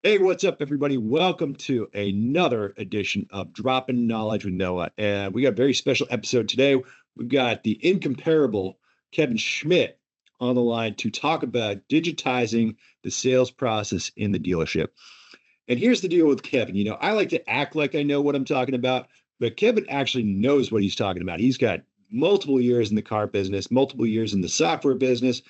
Hey, what's up, everybody? Welcome to another edition of Dropping Knowledge with Noah. And we got a very special episode today. We've got the incomparable Kevin Schmitt on the line to talk about digitizing the sales process in the dealership. And here's the deal with Kevin. I like to act like I know what I'm talking about, but Kevin actually knows what he's talking about. He's got multiple years in the car business, multiple years in the software business,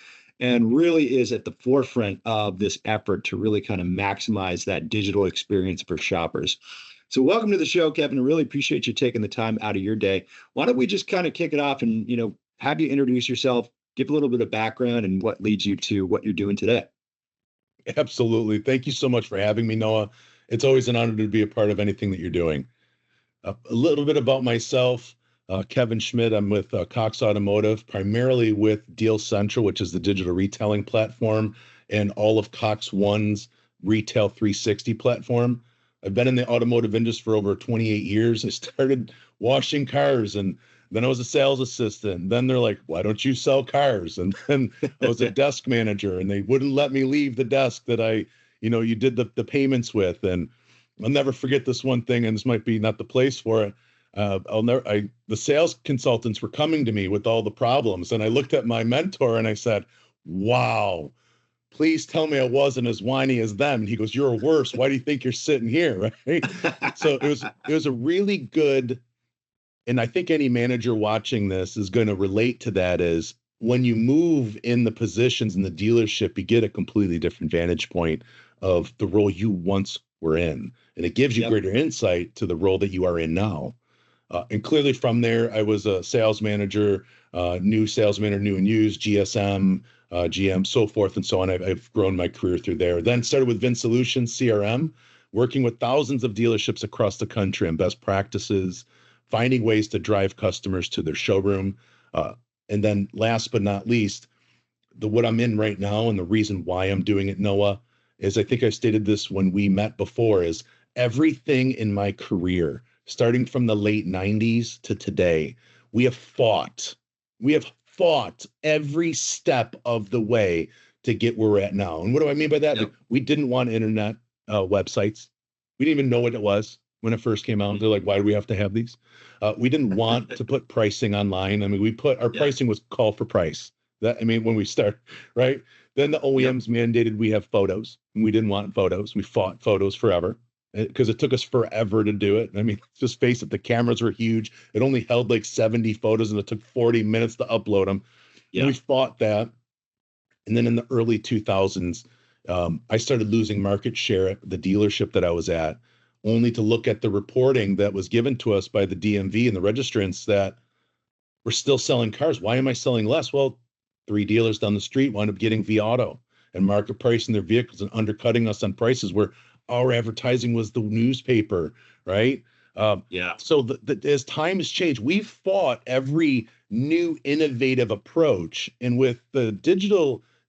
and really is at the forefront of this effort to really kind of maximize that digital experience for shoppers. So, welcome to the show, Kevin. I really appreciate you taking the time out of your day. Why don't we just kind of kick it off and have you introduce yourself, give a little bit of background, and what leads you to what you're doing today. Absolutely. Thank you so much for having me, Noah. It's always an honor to be a part of anything that you're doing. A little bit about myself, Kevin Schmitt. I'm with Cox Automotive, primarily with Deal Central, which is the digital retailing platform, and all of Cox One's Retail 360 platform. I've been in the automotive industry for over 28 years. I started washing cars, and then I was a sales assistant. Then they're like, why don't you sell cars? And then I was a desk manager, and they wouldn't let me leave the desk that you did the payments with. And I'll never forget this one thing, and this might be not the place for it. The sales consultants were coming to me with all the problems, and I looked at my mentor and I said, wow, please tell me I wasn't as whiny as them. And he goes, you're worse. Why do you think you're sitting here? Right. So it was a really good, and I think any manager watching this is going to relate to that, is when you move in the positions in the dealership, you get a completely different vantage point of the role you once were in. And it gives you Yep. greater insight to the role that you are in now. And clearly from there, I was a sales manager, new sales manager, new and used, GSM, GM, so forth and so on. I've grown my career through there. Then started with Vin Solutions, CRM, working with thousands of dealerships across the country on best practices, finding ways to drive customers to their showroom. And then last but not least, what I'm in right now and the reason why I'm doing it, Noah, is I think I stated this when we met before, is everything in my career, starting from the late 90s to today, we have fought. We have fought every step of the way to get where we're at now. And what do I mean by that? Yep. Like, we didn't want internet websites. We didn't even know what it was when it first came out. They're like, why do we have to have these? We didn't want to put pricing online. I mean, we put our pricing was call for price. When we start, right? Then the OEMs mandated we have photos, and we didn't want photos. We fought photos forever because it took us forever to do it. I mean, just face it, the cameras were huge. It only held like 70 photos, and it took 40 minutes to upload them. Yeah. And we fought that. And then in the early 2000s, I started losing market share at the dealership that I was at, only to look at the reporting that was given to us by the DMV and the registrants that we're still selling cars. Why am I selling less? Well, 3 dealers down the street wound up getting vAuto and market pricing their vehicles and undercutting us on prices where our advertising was the newspaper, right? So as time has changed, we've fought every new innovative approach. And with the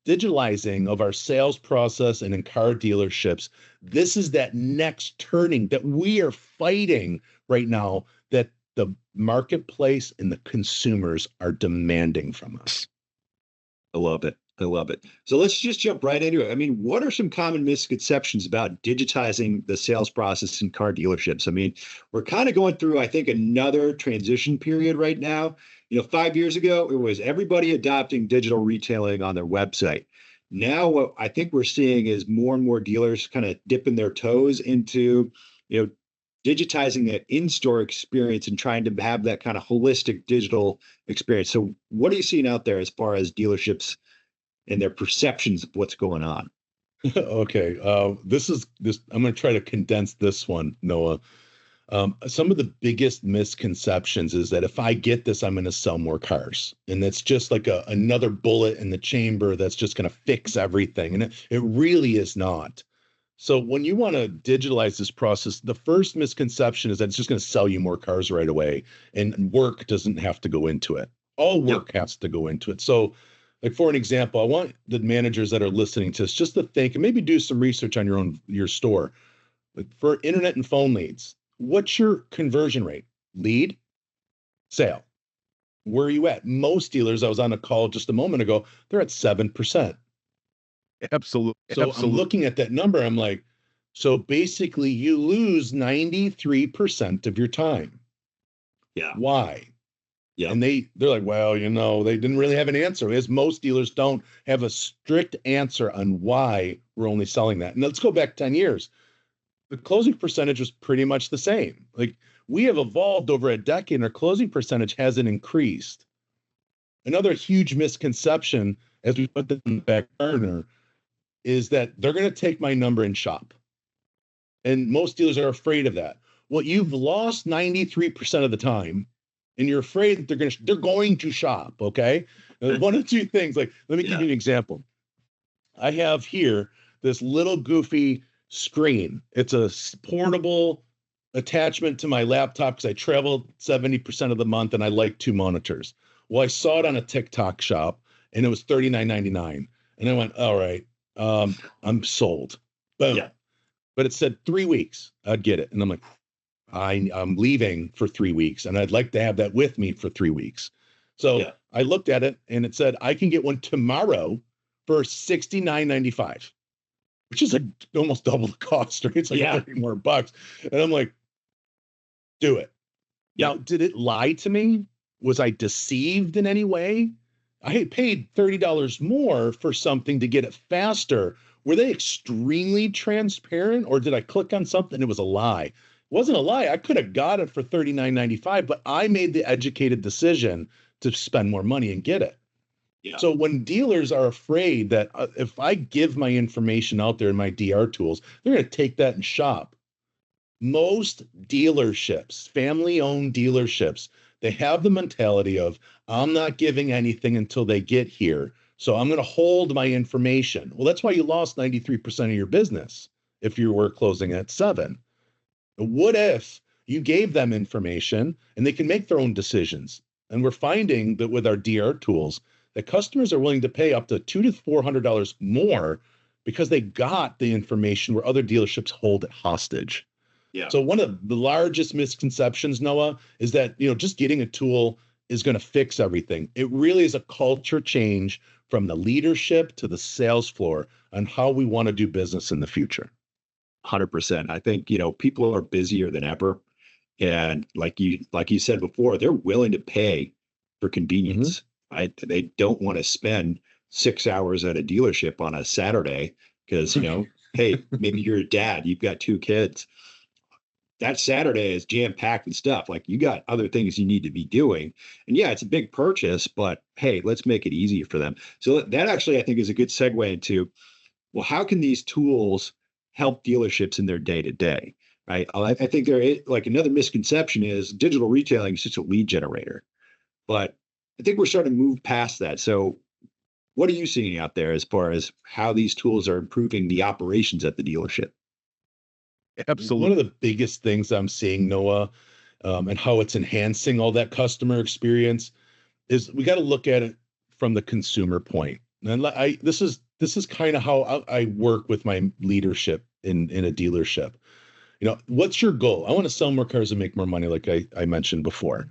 digitalizing of our sales process and in car dealerships, this is that next turning that we are fighting right now, that the marketplace and the consumers are demanding from us. I love it. I love it. So let's just jump right into it. I mean, what are some common misconceptions about digitizing the sales process in car dealerships? I mean, we're kind of going through, I think, another transition period right now. 5 years ago, it was everybody adopting digital retailing on their website. Now, what I think we're seeing is more and more dealers kind of dipping their toes into, digitizing that in-store experience and trying to have that kind of holistic digital experience. So what are you seeing out there as far as dealerships and their perceptions of what's going on? Okay. I'm going to try to condense this one, Noah. Some of the biggest misconceptions is that if I get this, I'm going to sell more cars. And that's just like another bullet in the chamber that's just going to fix everything. And it really is not. So when you want to digitalize this process, the first misconception is that it's just going to sell you more cars right away, and work doesn't have to go into it. All work has to go into it. So, like, for an example, I want the managers that are listening to this just to think and maybe do some research on your store. Like, for internet and phone leads, what's your conversion rate? Lead, sale. Where are you at? Most dealers, I was on a call just a moment ago, they're at 7%. Absolutely. So I'm looking at that number. I'm like, So basically, you lose 93% of your time. Yeah. Why? Yeah. And they're like, well, they didn't really have an answer, as most dealers don't have a strict answer on why we're only selling that. And let's go back 10 years. The closing percentage was pretty much the same. Like, we have evolved over a decade and our closing percentage hasn't increased. Another huge misconception, as we put that in the back burner, is that they're going to take my number and shop. And most dealers are afraid of that. Well, you've lost 93% of the time, and you're afraid that they're going to shop. Okay. One of two things, like, let me give you an example. I have here this little goofy screen. It's a portable attachment to my laptop because I travel 70% of the month and I like two monitors. Well, I saw it on a TikTok shop and it was $39.99. And I went, all right, I'm sold. Boom. Yeah. But it said 3 weeks, I'd get it. And I'm like, I'm leaving for 3 weeks and I'd like to have that with me for 3 weeks. So I looked at it and it said, I can get one tomorrow for $69.95, which is like almost double the cost, right? It's like 30 more bucks. And I'm like, do it. Yeah. Now, did it lie to me? Was I deceived in any way? I had paid $30 more for something to get it faster. Were they extremely transparent, or did I click on something? It was a lie. It wasn't a lie. I could have got it for $39.95, but I made the educated decision to spend more money and get it. Yeah. So when dealers are afraid that if I give my information out there in my DR tools, they're going to take that and shop. Most dealerships, family-owned dealerships, they have the mentality of, I'm not giving anything until they get here, so I'm going to hold my information. Well, that's why you lost 93% of your business if you were closing at 7. What if you gave them information and they can make their own decisions? And we're finding that with our DR tools, that customers are willing to pay up to $200 to $400 more because they got the information where other dealerships hold it hostage. Yeah. So one of the largest misconceptions, Noah, is that, just getting a tool is going to fix everything. It really is a culture change from the leadership to the sales floor on how we want to do business in the future. 100%. I think, people are busier than ever. And like you said before, they're willing to pay for convenience. They don't want to spend 6 hours at a dealership on a Saturday because, hey, maybe you're a dad, you've got 2 kids. That Saturday is jam-packed and stuff. Like, you got other things you need to be doing. And yeah, it's a big purchase, but hey, let's make it easier for them. So that actually, I think, is a good segue into, well, how can these tools help dealerships in their day-to-day? Right. I think there is, like, another misconception is digital retailing is just a lead generator, but I think we're starting to move past that. So what are you seeing out there as far as how these tools are improving the operations at the dealership? Absolutely. One of the biggest things I'm seeing, Noah, and how it's enhancing all that customer experience is we got to look at it from the consumer point. And this is kind of how I work with my leadership in a dealership. What's your goal? I want to sell more cars and make more money, like I mentioned before.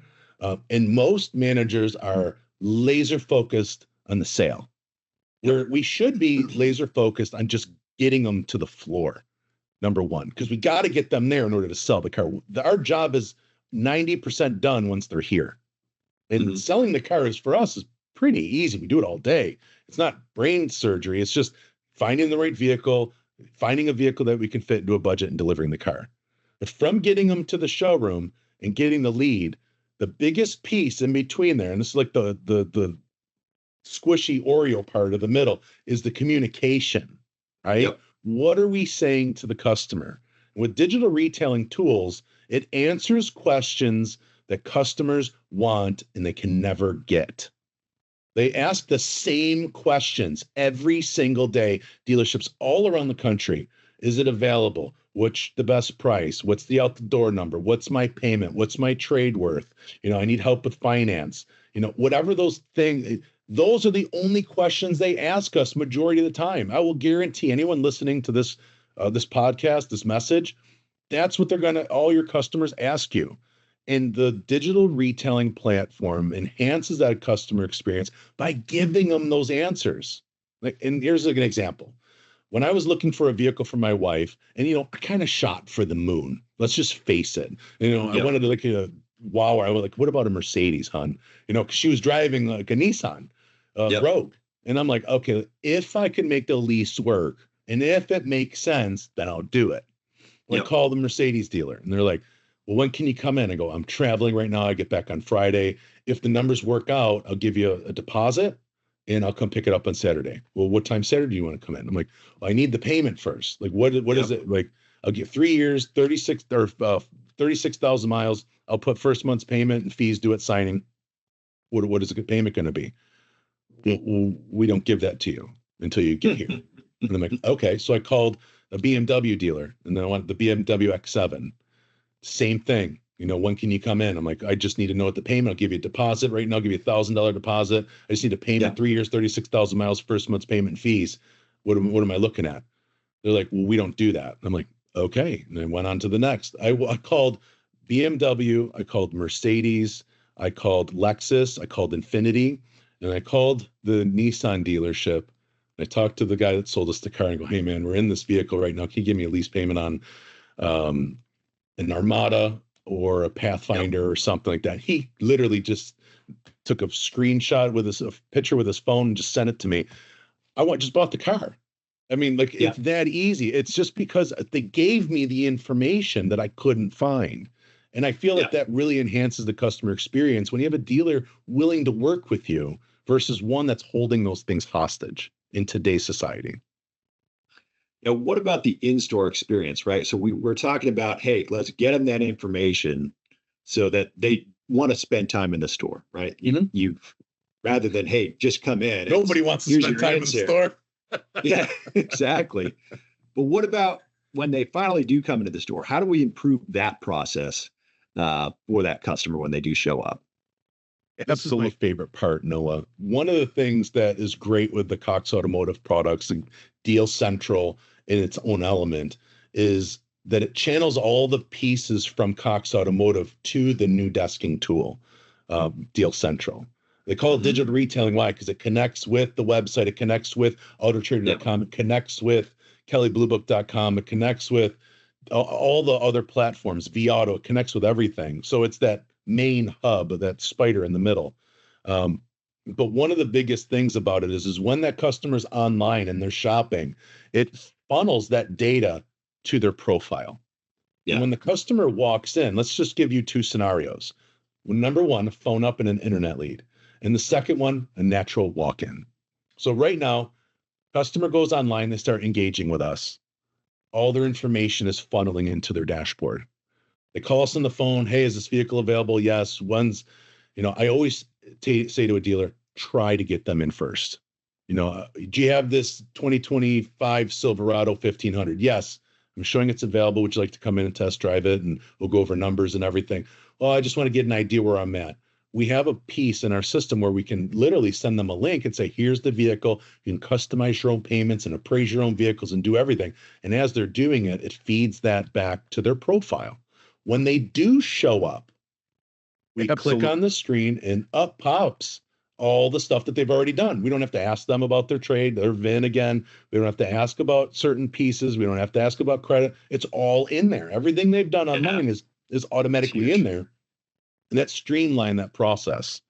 And most managers are laser focused on the sale, where we should be laser focused on just getting them to the floor. Number one, because we got to get them there in order to sell the car. Our job is 90% done once they're here. And selling the cars for us is pretty easy. We do it all day. It's not brain surgery. It's just finding the right vehicle, finding a vehicle that we can fit into a budget, and delivering the car. But from getting them to the showroom and getting the lead, the biggest piece in between there, and this is like the squishy Oreo part of the middle, is the communication, right? Yep. What are we saying to the customer? With digital retailing tools, it answers questions that customers want and they can never get. They ask the same questions every single day. Dealerships all around the country. Is it available? What's the best price? What's the out the door number? What's my payment? What's my trade worth? I need help with finance. Whatever those things, those are the only questions they ask us majority of the time. I will guarantee anyone listening to this podcast, this message, that's what all your customers ask you. And the digital retailing platform enhances that customer experience by giving them those answers. And here's an example. when I was looking for a vehicle for my wife, and I kind of shot for the moon. Let's just face it. I wanted to look at a wow. I was like, what about a Mercedes, hon? Because she was driving like a Nissan Rogue, and I'm like, okay, if I can make the lease work, and if it makes sense, then I'll do it. I call the Mercedes dealer, and they're like, well, when can you come in? I go, I'm traveling right now. I get back on Friday. If the numbers work out, I'll give you a deposit and I'll come pick it up on Saturday. Well, what time Saturday do you want to come in? I'm like, well, I need the payment first. Like, what is it? Like, I'll get 3 years, 36,000 miles. I'll put first month's payment and fees due at signing. What is the payment going to be? Well, we don't give that to you until you get here. And I'm like, okay. So I called a BMW dealer, and then I wanted the BMW X7. Same thing. When can you come in? I'm like, I just need to know what the payment. I'll give you a deposit right now. I'll give you $1,000 deposit. I just need a payment, 3 years, 36,000 miles, first month's payment and fees. What am I looking at? They're like, well, we don't do that. I'm like, okay. And I went on to the next. I called BMW. I called Mercedes. I called Lexus. I called Infiniti. And I called the Nissan dealership. I talked to the guy that sold us the car and go, hey, man, we're in this vehicle right now. Can you give me a lease payment on an Armada or a Pathfinder or something like that? He literally just took a screenshot with a picture with his phone and just sent it to me. Just bought the car. I mean, like, it's that easy. It's just because they gave me the information that I couldn't find. And I feel like that really enhances the customer experience when you have a dealer willing to work with you versus one that's holding those things hostage in today's society. Now, what about the in-store experience, right? So we're talking about, hey, let's get them that information so that they want to spend time in the store, right? You've rather than, hey, just come in. Nobody wants to spend time in the store. Yeah, exactly. But what about when they finally do come into the store? How do we improve that process for that customer when they do show up? This is my favorite part, Noah. One of the things that is great with the Cox Automotive products and Deal Central in its own element is that it channels all the pieces from Cox Automotive to the new desking tool, Deal Central. They call it digital retailing. Why? Because it connects with the website. It connects with autotrader.com. It connects with kellybluebook.com. It connects with all the other platforms, vAuto. It connects with everything. So it's that main hub, that spider in the middle. But one of the biggest things about it is when that customer's online and they're shopping, it funnels that data to their profile. And when the customer walks in, let's just give you two scenarios. Number one, phone up in an internet lead. And the second one, a natural walk-in. So right now, customer goes online, they start engaging with us. All their information is funneling into their dashboard. They call us on the phone. Hey, is this vehicle available? Yes. I always say to a dealer, try to get them in first. Do you have this 2025 Silverado 1500? Yes. I'm showing it's available. Would you like to come in and test drive it? And we'll go over numbers and everything. Well, I just want to get an idea where I'm at. We have a piece in our system where we can literally send them a link and say, here's the vehicle. You can customize your own payments and appraise your own vehicles and do everything. And as they're doing it, it feeds that back to their profile. When they do show up, we click on the screen and up pops all the stuff that they've already done. We don't have to ask them about their trade, their VIN again. We don't have to ask about certain pieces. We don't have to ask about credit. It's all in there. Everything they've done online is automatically in there. And that streamlined that process.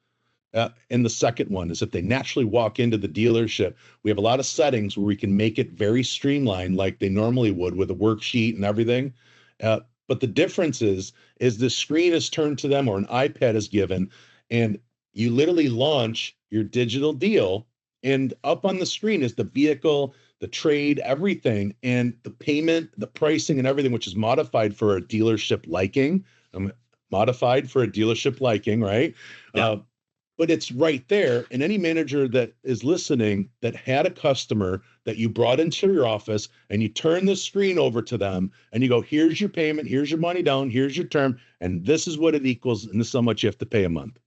And the second one is if they naturally walk into the dealership, we have a lot of settings where we can make it very streamlined like they normally would with a worksheet and everything. But the difference is the screen is turned to them or an iPad is given, and you literally launch your digital deal, and up on the screen is the vehicle, the trade, everything, and the payment, the pricing, and everything, which is modified for a dealership liking. Right? Yeah. But it's right there. And any manager that is listening that had a customer that you brought into your office and you turn the screen over to them and you go, here's your payment, here's your money down, here's your term, and this is what it equals, and this is how much you have to pay a month.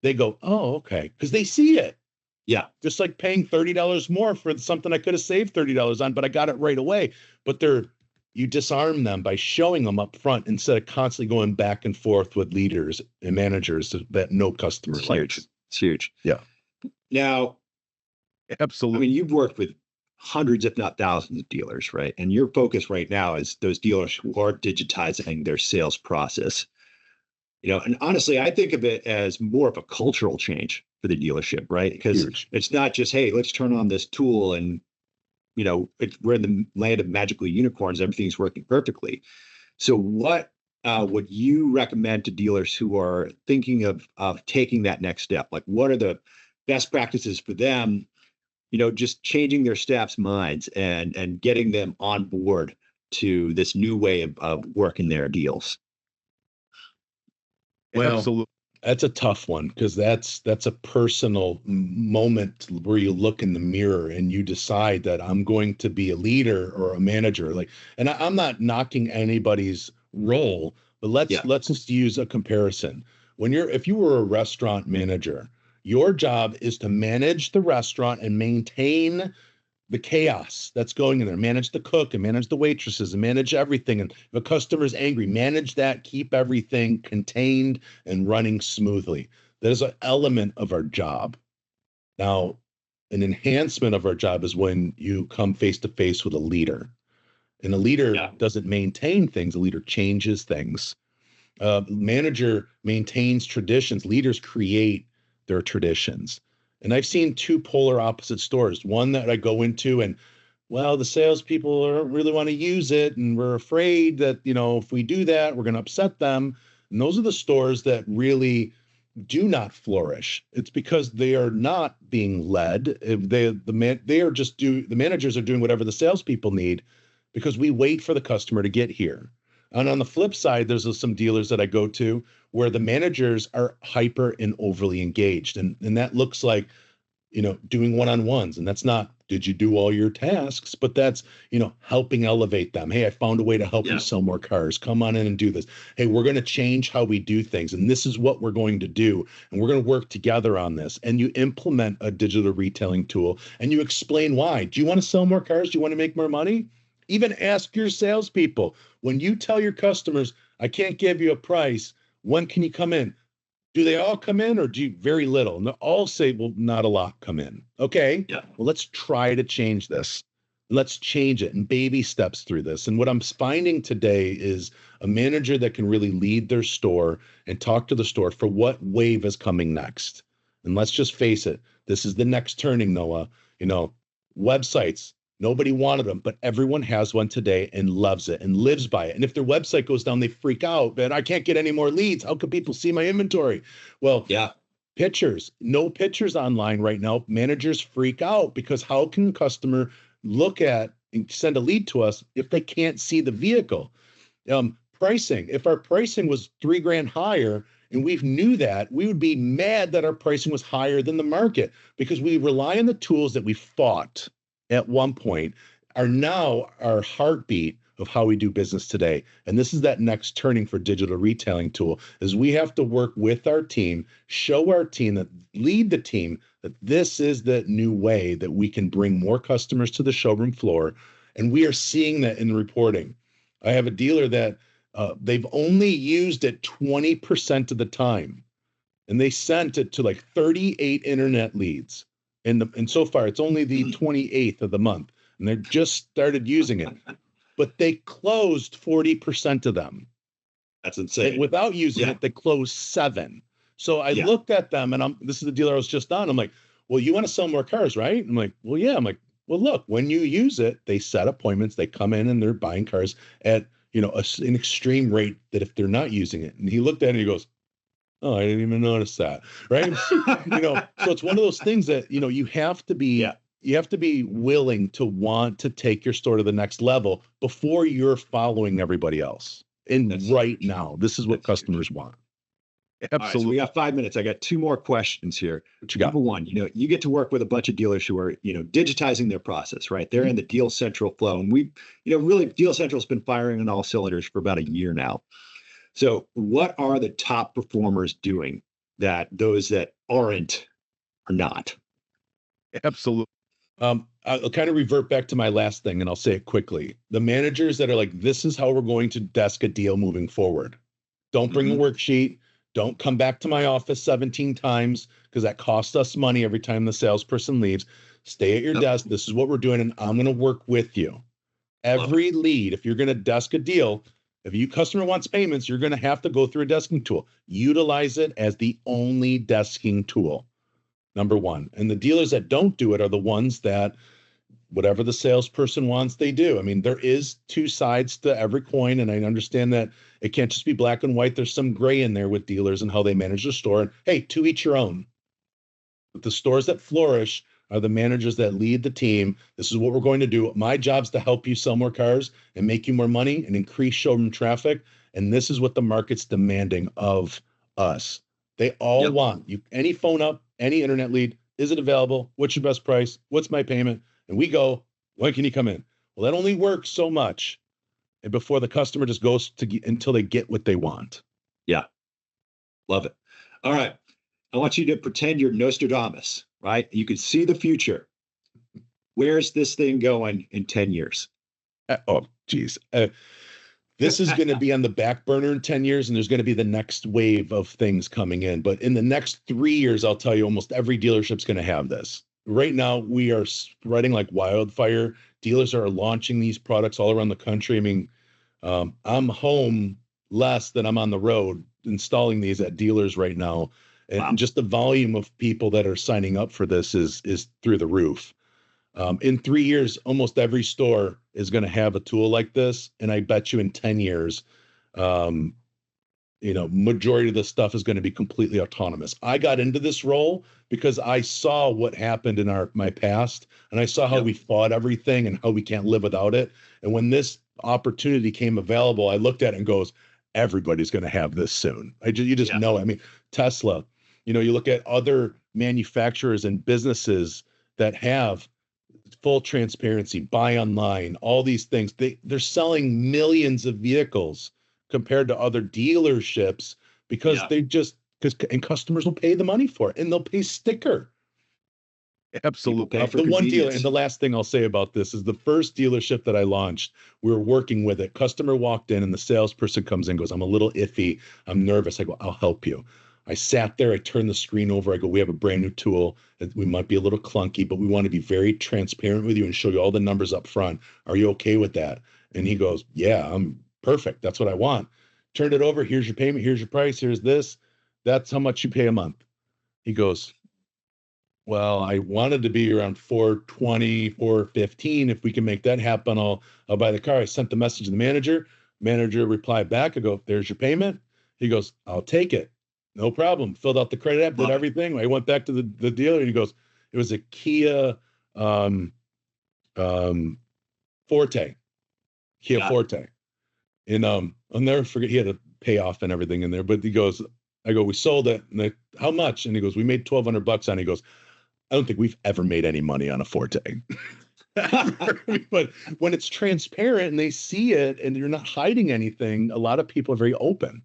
They go, oh, okay, because they see it. Yeah. Just like paying $30 more for something I could have saved $30 on, but I got it right away. But you disarm them by showing them up front instead of constantly going back and forth with leaders and managers that no customer likes. It's huge. Yeah. Now, absolutely. I mean, you've worked with hundreds, if not thousands of dealers, right? And your focus right now is those dealers who are digitizing their sales process. And honestly, I think of it as more of a cultural change for the dealership, right? Because Huge. it's not just, hey, let's turn on this tool and, we're in the land of magical unicorns. Everything's working perfectly. So what would you recommend to dealers who are thinking of taking that next step? Like, what are the best practices for them, just changing their staff's minds and getting them on board to this new way of working their deals? Well, absolutely. That's a tough one because that's a personal moment where you look in the mirror and you decide that I'm going to be a leader or a manager. And I'm not knocking anybody's role, but let's just use a comparison. If you were a restaurant manager, your job is to manage the restaurant and maintain the chaos that's going in there, manage the cook and manage the waitresses and manage everything. And if a customer's angry, manage that, keep everything contained and running smoothly. That is an element of our job. Now, an enhancement of our job is when you come face to face with a leader. And a leader doesn't maintain things, a leader changes things. Manager maintains traditions, leaders create their traditions. And I've seen two polar opposite stores. One that I go into and, well, the salespeople don't really want to use it. And we're afraid that, if we do that, we're going to upset them. And those are the stores that really do not flourish. It's because they are not being led. The managers are doing whatever the salespeople need because we wait for the customer to get here. And on the flip side, there's some dealers that I go to where the managers are hyper and overly engaged. And that looks like, doing one-on-ones. And that's not, did you do all your tasks? But that's, helping elevate them. Hey, I found a way to help you sell more cars. Come on in and do this. Hey, we're going to change how we do things. And this is what we're going to do. And we're going to work together on this. And you implement a digital retailing tool and you explain why. Do you want to sell more cars? Do you want to make more money? Even ask your salespeople. When you tell your customers, I can't give you a price, when can you come in? Do they all come in or do you very little? And they all say, well, not a lot come in. Okay. Yeah. Well, let's try to change this. Let's change it and baby steps through this. And what I'm finding today is a manager that can really lead their store and talk to the store for what wave is coming next. And let's just face it, this is the next turning, Noah. Websites. Nobody wanted them, but everyone has one today and loves it and lives by it. And if their website goes down, they freak out. Man, I can't get any more leads. How can people see my inventory? Well, pictures. No pictures online right now. Managers freak out because how can a customer look at and send a lead to us if they can't see the vehicle? Pricing. If our pricing was $3,000 higher and we knew that, we would be mad that our pricing was higher than the market because we rely on the tools that we fought at one point are now our heartbeat of how we do business today. And this is that next turning for digital retailing tool is we have to work with our team, show our team that lead the team that this is the new way that we can bring more customers to the showroom floor. And we are seeing that in reporting. I have a dealer that they've only used it 20% of the time. And they sent it to like 38 internet leads. And so far, it's only the 28th of the month, and they just started using it. But they closed 40% of them. That's insane. And without using it, they closed 7. So I looked at them, and this is the dealer I was just on. I'm like, well, you want to sell more cars, right? I'm like, well, yeah. I'm like, well, look, when you use it, they set appointments. They come in and they're buying cars at an extreme rate that if they're not using it. And he looked at it and he goes, oh, I didn't even notice that. Right. So it's one of those things that, you have to be willing to want to take your store to the next level before you're following everybody else. And now, this is what customers want. Absolutely. Right, so we got 5 minutes. I got 2 more questions here. What you got? Number one, you get to work with a bunch of dealers who are, digitizing their process, right? They're in the Deal Central flow. And really Deal Central's been firing on all cylinders for about a year now. So what are the top performers doing that those that aren't are not? Absolutely. I'll kind of revert back to my last thing and I'll say it quickly. The managers that are like, this is how we're going to desk a deal moving forward. Don't bring a worksheet. Don't come back to my office 17 times because that costs us money every time the salesperson leaves. Stay at your desk. This is what we're doing, and I'm going to work with you. Every lead, if you're going to desk a deal, if you customer wants payments, you're going to have to go through a desking tool. Utilize it as the only desking tool, number one. And the dealers that don't do it are the ones that whatever the salesperson wants, they do. I mean, there is two sides to every coin, and I understand that it can't just be black and white. There's some gray in there with dealers and how they manage the store. And hey, to each your own. But the stores that flourish are the managers that lead the team. This is what we're going to do. My job's to help you sell more cars and make you more money and increase showroom traffic. And this is what the market's demanding of us. They all want you. Any phone up, any internet lead. Is it available? What's your best price? What's my payment? And we go, when can you come in? Well, that only works so much. And before the customer just goes to until they get what they want. Yeah. Love it. All right. I want you to pretend you're Nostradamus, right? You can see the future. Where's this thing going in 10 years? Oh, geez. This is going to be on the back burner in 10 years, and there's going to be the next wave of things coming in. But in the next 3 years, I'll tell you, almost every dealership's going to have this. Right now, we are spreading like wildfire. Dealers are launching these products all around the country. I mean, I'm home less than I'm on the road installing these at dealers right now. And just the volume of people that are signing up for this is through the roof. In 3 years, almost every store is going to have a tool like this. And I bet you in 10 years, majority of the stuff is going to be completely autonomous. I got into this role because I saw what happened in my past, and I saw how we fought everything and how we can't live without it. And when this opportunity came available, I looked at it and goes, everybody's going to have this soon. You just know. I mean, Tesla, you look at other manufacturers and businesses that have full transparency, buy online, all these things. They're selling millions of vehicles compared to other dealerships because and customers will pay the money for it, and they'll pay sticker. Absolutely. The one dealer, and the last thing I'll say about this is the first dealership that I launched, we were working with it. Customer walked in and the salesperson comes in and goes, I'm a little iffy. I'm nervous. I go, I'll help you. I sat there, I turned the screen over. I go, we have a brand new tool. We might be a little clunky, but we want to be very transparent with you and show you all the numbers up front. Are you okay with that? And he goes, yeah, I'm perfect. That's what I want. Turned it over. Here's your payment. Here's your price. Here's this. That's how much you pay a month. He goes, well, I wanted to be around 420, 415. If we can make that happen, I'll buy the car. I sent the message to the manager. Manager replied back. I go, there's your payment. He goes, I'll take it. No problem. Filled out the credit app, did everything. I went back to the dealer and he goes, it was a Kia Forte. Forte. And I'll never forget, he had a payoff and everything in there, but he goes, I go, we sold it. And how much? And he goes, we made $1,200 on it. He goes, I don't think we've ever made any money on a Forte. But when it's transparent and they see it and you're not hiding anything, a lot of people are very open.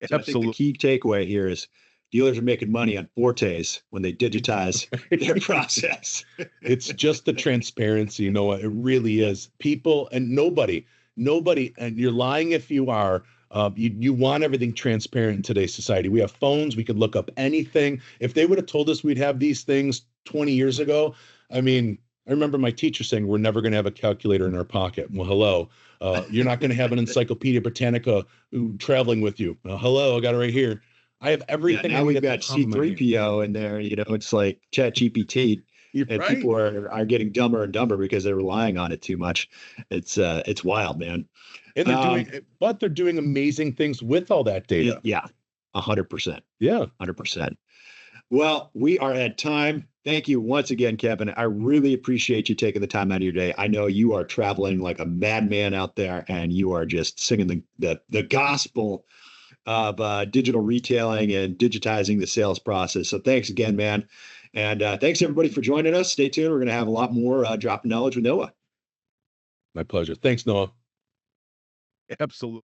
So absolutely. I think the key takeaway here is dealers are making money on Fortes when they digitize their process. It's just the transparency, Noah. It really is. People and nobody, and you're lying if you are. You want everything transparent in today's society. We have phones. We could look up anything. If they would have told us we'd have these things 20 years ago, I mean, I remember my teacher saying we're never going to have a calculator in our pocket. Well, hello. You're not going to have an Encyclopedia Britannica traveling with you. Hello, I got it right here. I have everything. Now we've got C3PO in there. It's like ChatGPT. And right. People are getting dumber and dumber because they're relying on it too much. It's wild, man. And they're doing amazing things with all that data. Yeah, 100%. Yeah, 100%. Well, we are at time. Thank you once again, Kevin. I really appreciate you taking the time out of your day. I know you are traveling like a madman out there, and you are just singing the gospel of digital retailing and digitizing the sales process. So thanks again, man. And thanks everybody for joining us. Stay tuned. We're going to have a lot more dropping knowledge with Noah. My pleasure. Thanks, Noah. Absolutely.